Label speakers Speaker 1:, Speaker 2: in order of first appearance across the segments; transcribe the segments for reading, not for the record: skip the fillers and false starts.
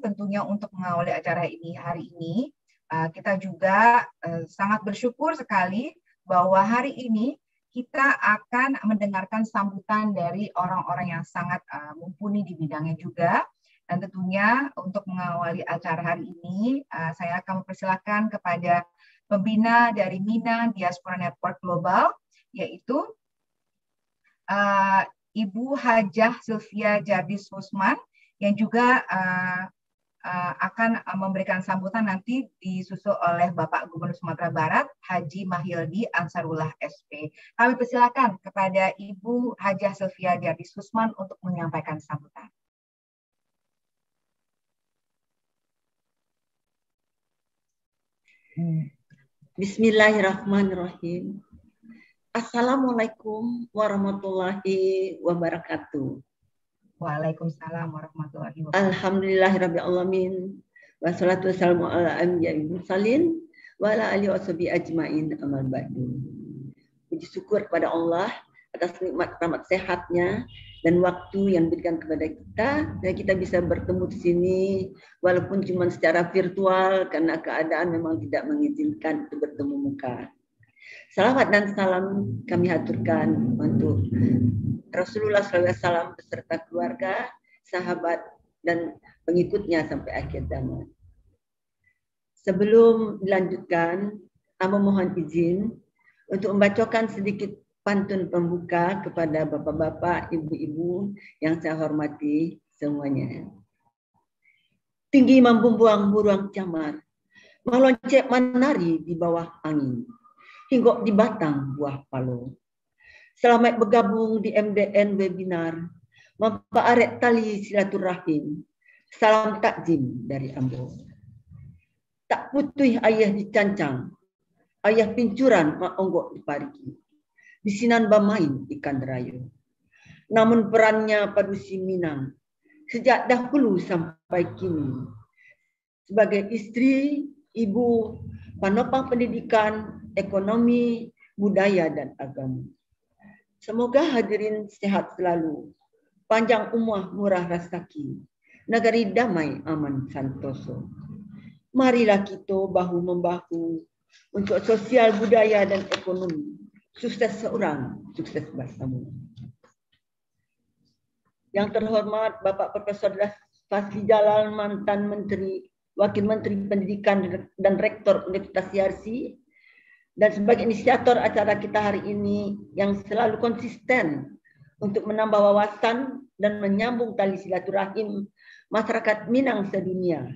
Speaker 1: tentunya untuk mengawali acara ini hari ini. Kita juga sangat bersyukur sekali bahwa hari ini kita akan mendengarkan sambutan dari orang-orang yang sangat mumpuni di bidangnya juga. Dan tentunya untuk mengawali acara hari ini, saya akan mempersilakan kepada pembina dari Minang Diaspora Network Global, yaitu Ibu Hajah Sylvia Jardis Rusman, yang juga akan memberikan sambutan nanti disusul oleh Bapak Gubernur Sumatera Barat, Haji Mahyildi Ansarullah SP. Kami persilakan kepada Ibu Hajah Sylvia Jardis Rusman untuk menyampaikan sambutan.
Speaker 2: Bismillahirrahmanirrahim. Assalamualaikum warahmatullahi wabarakatuh.
Speaker 1: Waalaikumsalam warahmatullahi wabarakatuh.
Speaker 2: Alhamdulillahirabbil alamin. Wassalatu wassalamu ala anbiya'il mursalin wa ala alihi washabihi ajmain, amal ba'du. Puji syukur kepada Allah atas nikmat rahmat sehatnya dan waktu yang diberikan kepada kita, dan kita bisa bertemu di sini walaupun cuma secara virtual karena keadaan memang tidak mengizinkan untuk bertemu muka. Salawat dan salam kami haturkan untuk Rasulullah SAW beserta keluarga, sahabat, dan pengikutnya sampai akhir zaman. Sebelum dilanjutkan, saya mohon izin untuk membacakan sedikit pantun pembuka kepada bapak-bapak, ibu-ibu yang saya hormati semuanya. Tinggi membumbung burung camar, meloncek menari di bawah angin, hinggok di batang buah palo. Selamat bergabung di MDN webinar, memperarek tali silaturahim. Salam takzim dari Ambo. Tak putih ayah dicancang, ayah pincuran mak onggok dipariki. Bisinan bamain ikan derayu. Namun perannya Padusi Minang sejak dahulu sampai kini. Sebagai istri, ibu, penopang pendidikan, ekonomi, budaya, dan agama. Semoga hadirin sehat selalu, panjang umur, murah rezeki, negeri damai, aman, santoso. Marilah kita bahu-membahu untuk sosial, budaya, dan ekonomi. Sukses seorang, sukses bersama. Yang terhormat Bapak Profesor Fasli Jalal, mantan Menteri, Wakil Menteri Pendidikan dan Rektor Universitas Yarsi, dan sebagai inisiator acara kita hari ini yang selalu konsisten untuk menambah wawasan dan menyambung tali silaturahim masyarakat Minang sedunia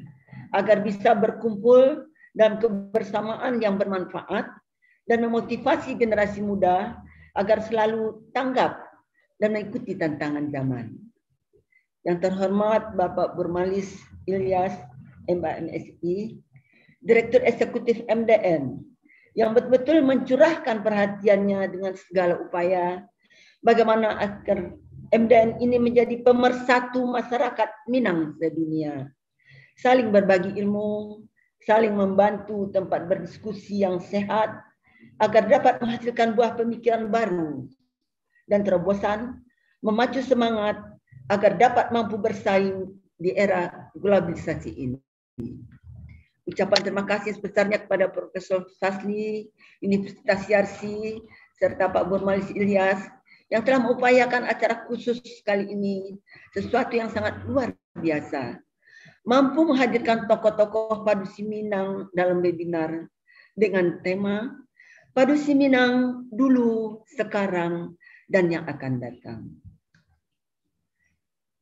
Speaker 2: agar bisa berkumpul dalam kebersamaan yang bermanfaat dan memotivasi generasi muda agar selalu tanggap dan mengikuti tantangan zaman. Yang terhormat Bapak Burmalis Ilyas, MBMSI, Direktur Eksekutif MDN, yang betul-betul mencurahkan perhatiannya dengan segala upaya bagaimana agar MDN ini menjadi pemersatu masyarakat Minang sedunia. Saling berbagi ilmu, saling membantu tempat berdiskusi yang sehat agar dapat menghasilkan buah pemikiran baru dan terobosan, memacu semangat agar dapat mampu bersaing di era globalisasi ini. Ucapan terima kasih sebesarnya kepada Profesor Fasli, Universitas Yarsi, serta Pak Burmalis Ilyas yang telah mengupayakan acara khusus kali ini, sesuatu yang sangat luar biasa. Mampu menghadirkan tokoh-tokoh Padusi Minang dalam webinar dengan tema Padusi Minang dulu, sekarang, dan yang akan datang.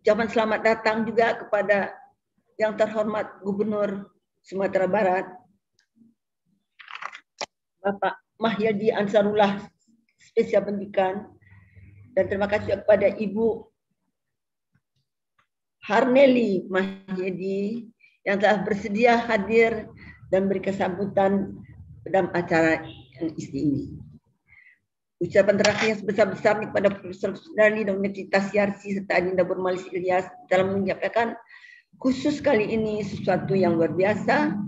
Speaker 2: Ucapan selamat datang juga kepada yang terhormat Gubernur Sumatera Barat, Bapak Mahyildi Ansarullah, Spesial Pendidikan, dan terima kasih kepada Ibu Harneli Mahyildi yang telah bersedia hadir dan beri kesambutan dalam acara yang ini. Ucapan terakhir yang sebesar-besarnya kepada Profesor Sudali dan Universitas Yarsi serta Adinda Burmalis Ilyas dalam menyampaikan khusus kali ini sesuatu yang luar biasa,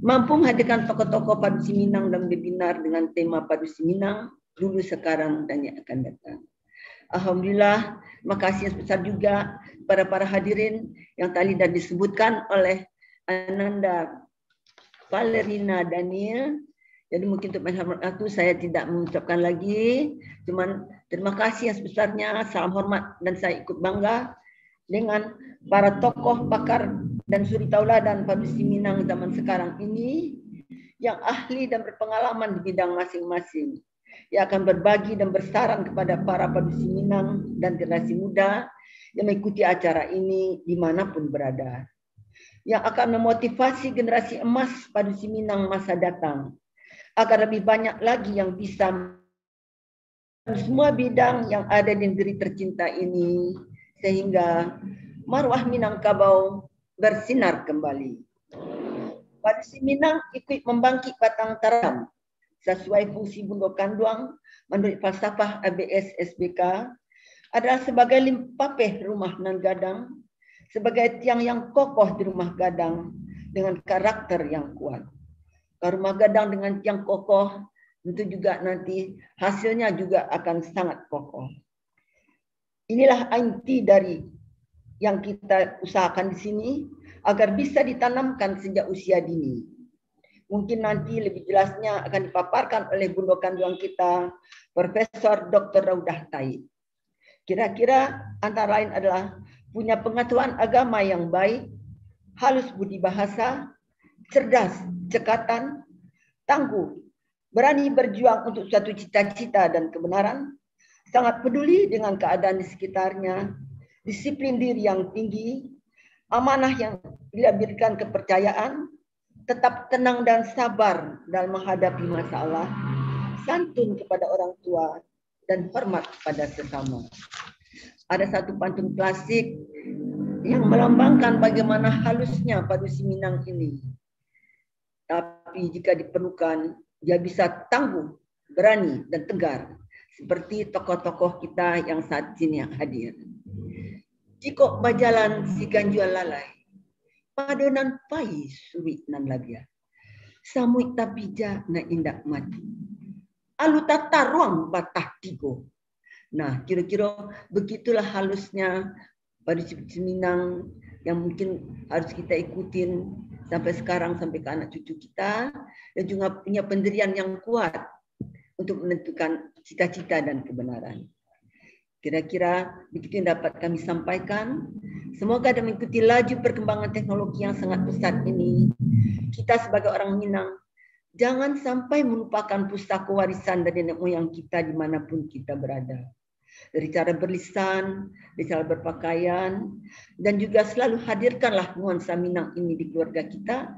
Speaker 2: mampu menghadirkan tokoh-tokoh Padusi Minang dalam webinar dengan tema Padusi Minang dulu, sekarang, dan yang akan datang. Alhamdulillah, terima kasih yang sebesar juga kepada para hadirin yang tadi sudah disebutkan oleh Ananda Valerina Daniel. Jadi mungkin untuk menghormat waktu saya tidak mengucapkan lagi. Cuman terima kasih yang sebesarnya, salam hormat, dan saya ikut bangga dengan para tokoh, pakar, dan suri tauladan Padusi Minang zaman sekarang ini yang ahli dan berpengalaman di bidang masing-masing. Yang akan berbagi dan bersaran kepada para Padusi Minang dan generasi muda yang mengikuti acara ini dimanapun berada. Yang akan memotivasi generasi emas Padusi Minang masa datang. Agar lebih banyak lagi yang bisa semua bidang yang ada di negeri tercinta ini. Sehingga marwah Minangkabau bersinar kembali. Padusi Minang ikut membangkit batang taram sesuai fungsi Bundo Kanduang menurut falsafah ABS SBK adalah sebagai limpapeh rumah nan gadang, sebagai tiang yang kokoh di rumah gadang dengan karakter yang kuat. Kalau rumah gadang dengan tiang kokoh, tentu juga nanti hasilnya juga akan sangat kokoh. Inilah inti dari yang kita usahakan di sini agar bisa ditanamkan sejak usia dini. Mungkin nanti lebih jelasnya akan dipaparkan oleh Bundo Kanduang kita, Profesor Dr. Raudah Taib. Kira-kira antara lain adalah punya pengetahuan agama yang baik, halus budi bahasa, cerdas, cekatan, tangguh, berani berjuang untuk suatu cita-cita dan kebenaran, sangat peduli dengan keadaan di sekitarnya, disiplin diri yang tinggi, amanah yang diberikan kepercayaan, tetap tenang dan sabar dalam menghadapi masalah, santun kepada orang tua, dan hormat pada sesama. Ada satu pantun klasik yang melambangkan bagaimana halusnya Padusi Minang ini. Tapi jika diperlukan, dia bisa tangguh, berani, dan tegar. Seperti tokoh-tokoh kita yang saat ini yang hadir. Jika bajalan si ganjual lalai, padonan pai suwi nan labia. Samuik tapija na indak mati. Alu tata ruang batah tigo. Nah, kira-kira begitulah halusnya Padusi Minang yang mungkin harus kita ikutin sampai sekarang, sampai ke anak cucu kita, dan juga punya pendirian yang kuat untuk menentukan cita-cita dan kebenaran. Kira-kira begitu yang dapat kami sampaikan. Semoga dalam mengikuti laju perkembangan teknologi yang sangat pesat ini, kita sebagai orang Minang, jangan sampai melupakan pustaka warisan dari nenek moyang kita dimanapun kita berada. Dari cara berlisan, dari cara berpakaian, dan juga selalu hadirkanlah nuansa Minang ini di keluarga kita,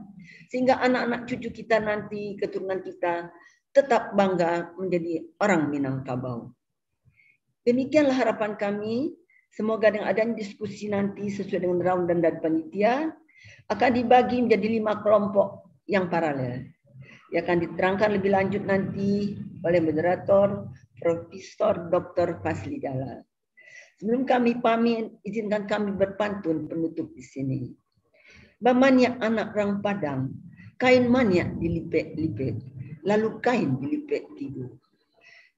Speaker 2: sehingga anak-anak cucu kita nanti, keturunan kita, tetap bangga menjadi orang Minangkabau. Demikianlah harapan kami. Semoga dengan adanya diskusi nanti sesuai dengan round dan panitia akan dibagi menjadi 5 kelompok yang paralel. Yang akan diterangkan lebih lanjut nanti oleh moderator Profesor Dr. Fazli Jalal. Sebelum kami pamit, izinkan kami berpantun penutup di sini. Bamanya anak orang Padang, kain mania dilipet-lipet, lalu kain dilipet tidur.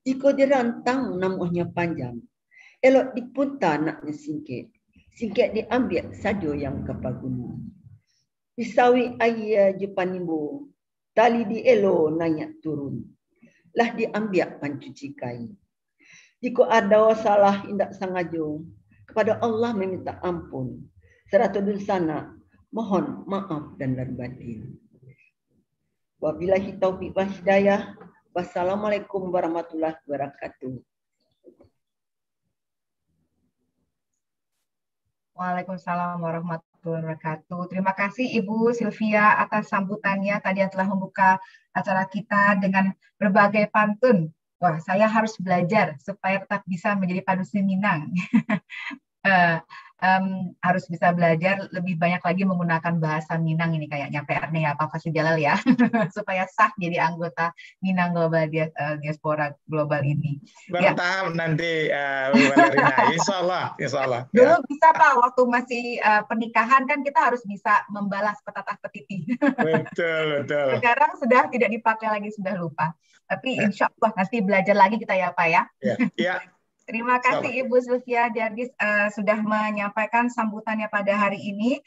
Speaker 2: Jika dirantang namuhnya panjang, elok dipunta naknya singket. Singket diambil sajo yang kepagunu. Pisawi ayah jepanimbo, tali di elo naik turun. Lah diambil pancuci kain. Jika ada salah indak sangajo, kepada Allah meminta ampun. Serata dulsana, mohon maaf dan batin. Wabillahi taufiq wal hidayah. Wassalamualaikum warahmatullahi wabarakatuh.
Speaker 1: Waalaikumsalam warahmatullahi wabarakatuh. Terima kasih Ibu Sylvia atas sambutannya tadi yang telah membuka acara kita dengan berbagai pantun. Wah, saya harus belajar supaya tetap bisa menjadi Padusi Minang. Harus bisa belajar lebih banyak lagi menggunakan bahasa Minang ini kayaknya PR-nya ya Pak Fazli Jalal ya supaya sah jadi anggota Minang Global Diaspora Global ini.
Speaker 3: Bertahap nanti Valerina, insya Allah.
Speaker 1: Dulu bisa Pak, waktu masih pernikahan kan kita harus bisa membalas petatah petiti.
Speaker 3: Betul.
Speaker 1: Sekarang sudah tidak dipakai lagi, sudah lupa. Tapi insya Allah nanti belajar lagi kita ya Pak ya.
Speaker 3: Ya.
Speaker 1: Terima kasih Ibu Sylvia Dargis sudah menyampaikan sambutannya pada hari ini.